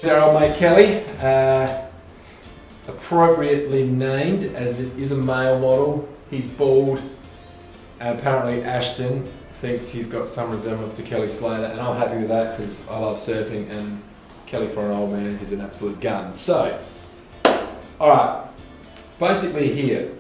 Our old mate Kelly, appropriately named as it is a male model. He's bald, and apparently Ashton thinks he's got some resemblance to Kelly Slater, and I'm happy with that because I love surfing, and Kelly, for an old man, is an absolute gun. So, alright, basically here,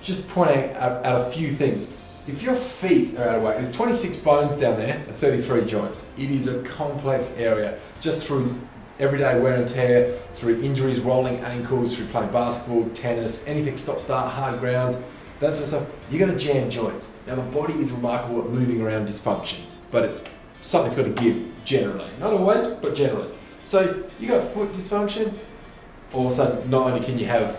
just pointing at a few things. If your feet are out of whack, there's 26 bones down there and 33 joints. It is a complex area, just through everyday wear and tear, through injuries, rolling ankles, through playing basketball, tennis, anything stop-start, hard grounds, that sort of stuff. You're going to jam joints. Now the body is remarkable at moving around dysfunction, but it's something's got to give, generally. Not always, but generally. So you got foot dysfunction, all of a sudden not only can you have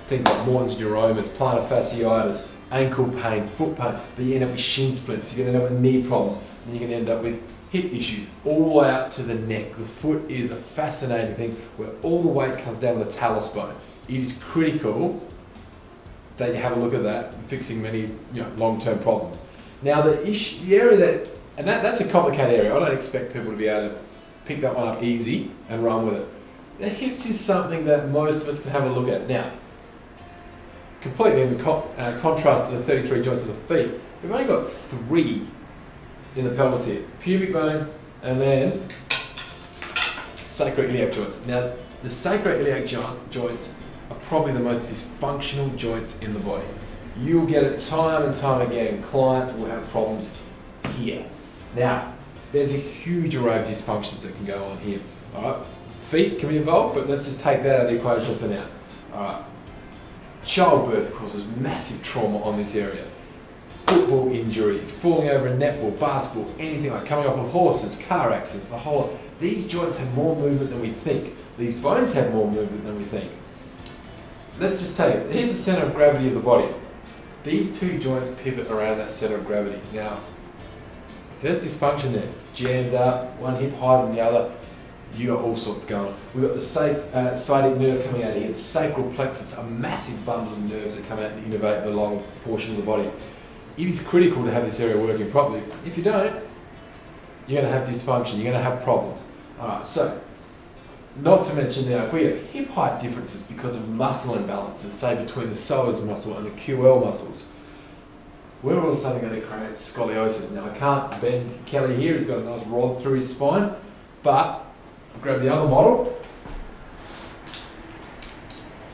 things like Morton's neuromas, plantar fasciitis, ankle pain, foot pain, but you end up with shin splints, you're going to end up with knee problems, and you're going to end up with hip issues, all the way up to the neck. The foot is a fascinating thing where all the weight comes down to the talus bone. It is critical that you have a look at that, fixing many long-term problems. Now the area that's a complicated area. I don't expect people to be able to pick that one up easy and run with it. The hips is something that most of us can have a look at. Now, completely in the contrast to the 33 joints of the feet, we've only got 3 in the pelvis here. Pubic bone, and then sacroiliac joints. Now, the sacroiliac joints are probably the most dysfunctional joints in the body. You'll get it time and time again. Clients will have problems here. Now, there's a huge array of dysfunctions that can go on here. All right, feet can be involved, but let's just take that out of the equation for now. All right. Childbirth causes massive trauma on this area. Football injuries, falling over a netball, basketball, anything like coming off of horses, car accidents, the whole lot. These joints have more movement than we think. These bones have more movement than we think. Let's just take it. Here's the center of gravity of the body. These 2 joints pivot around that center of gravity. Now, if there's dysfunction there, jammed up, one hip higher than the other, you got all sorts going on. We've got the sciatic nerve coming out here, the sacral plexus, a massive bundle of nerves that come out and innervate the long portion of the body. It is critical to have this area working properly. If you don't, you're going to have dysfunction, you're going to have problems. Alright, so, not to mention now, if we have hip height differences because of muscle imbalances, say between the psoas muscle and the QL muscles, we're all of a sudden going to create scoliosis. Now I can't bend Kelly here, he's got a nice rod through his spine, but grab the other model.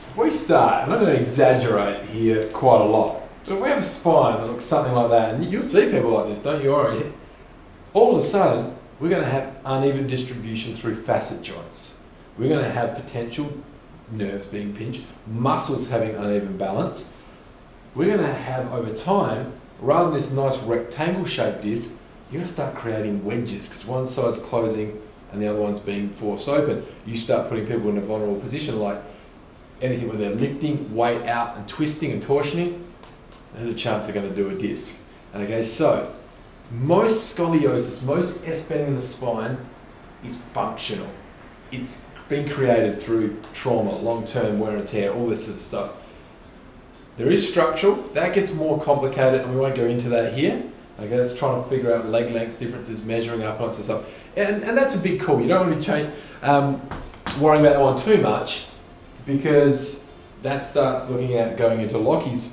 If we start, and I'm going to exaggerate here quite a lot, but if we have a spine that looks something like that, and you'll see people like this, don't you already? All of a sudden, we're going to have uneven distribution through facet joints. We're going to have potential nerves being pinched, muscles having uneven balance. We're going to have, over time, rather than this nice rectangle shaped disc, you're going to start creating wedges because one side's closing and the other one's being forced open. You start putting people in a vulnerable position, like anything where they're lifting weight out and twisting and torsioning, there's a chance they're going to do a disc. Okay, so most scoliosis, most S-bending in the spine is functional. It's been created through trauma, long-term wear and tear, all this sort of stuff. There is structural, that gets more complicated and we won't go into that here. Okay, let's try and figure out leg length differences, measuring up and stuff. And that's a big call. You don't want to change, worrying about that one too much, because that starts looking at going into Lockie's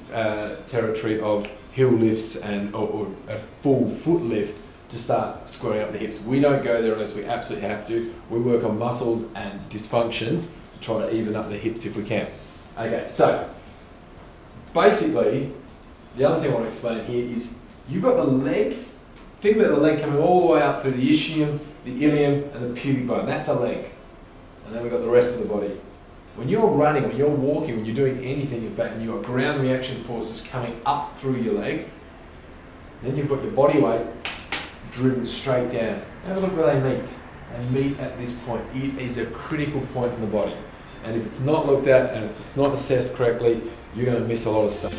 territory of heel lifts and or a full foot lift to start squaring up the hips. We don't go there unless we absolutely have to. We work on muscles and dysfunctions to try to even up the hips if we can. Okay, so basically, the other thing I want to explain here is you've got the leg. Think about the leg coming all the way up through the ischium, the ilium, and the pubic bone. That's a leg. And then we've got the rest of the body. When you're running, when you're walking, when you're doing anything, in fact, and you've got ground reaction forces coming up through your leg, then you've got your body weight driven straight down. Have a look where they meet. They meet at this point. It is a critical point in the body. And if it's not looked at and if it's not assessed correctly, you're going to miss a lot of stuff.